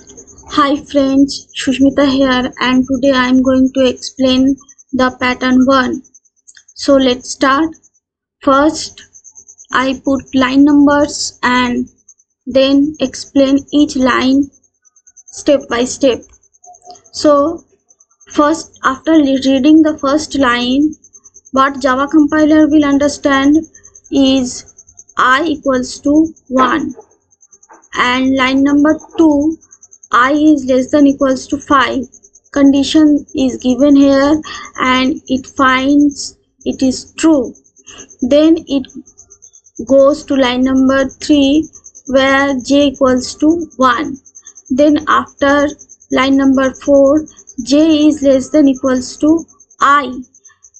Hi friends, Shushmita here and today I am going to explain the pattern 1. So let's start. First, I put line numbers and then explain each line step by step. So first, after reading the first line, what Java compiler will understand is I equals to 1 and line number 2, I is less than equals to 5 condition is given here and it finds it is true. Then it goes to line number 3 where j equals to 1. Then after line number 4, j is less than equals to I,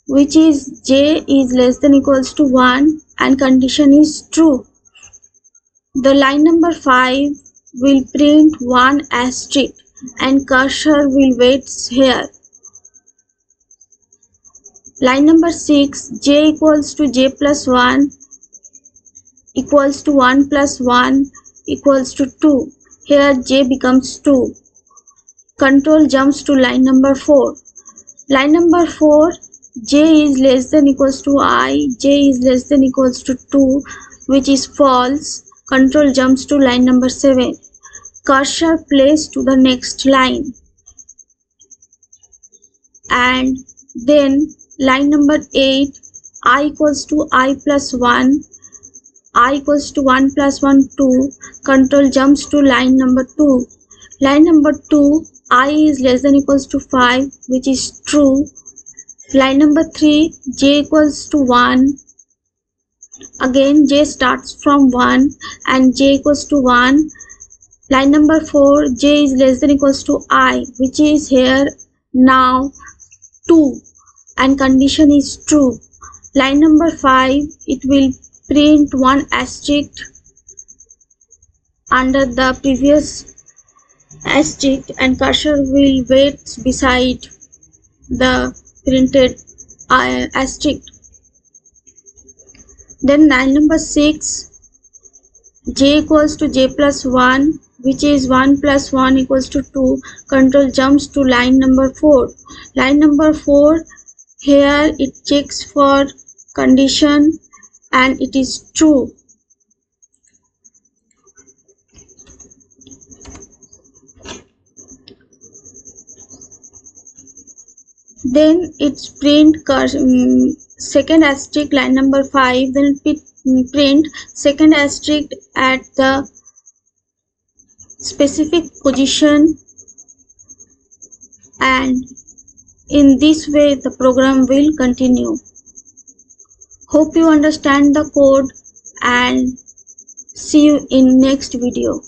which is j is less than equals to 1 and condition is true. The line number 5 will print 1 asterisk and cursor will wait here. Line number 6, j equals to j plus 1 equals to 1 plus 1 equals to 2. Here j becomes 2. Control jumps to line number 4. Line number 4, j is less than equals to I, j is less than equals to 2, which is false. Control jumps to line number 7. Cursor placed to the next line. And then line number 8, I equals to I plus 1, I equals to 1 plus 1, 2. Control jumps to line number 2. Line number 2, I is less than equals to 5, which is true. Line number 3, j equals to 1. Again j starts from 1 and j equals to 1. Line number 4, j is less than equals to I, which is here now 2 and condition is true. Line number 5, it will print 1 asterisk under the previous asterisk and cursor will wait beside the printed asterisk. Then line number 6, j equals to j plus 1, which is 1 plus 1 equals to 2. Control jumps to line number 4. Line number 4, here it checks for condition and it is true. Then it's print second asterisk line number 5, then print second asterisk at the specific position, and in this way the program will continue. Hope you understand the code and see you in next video.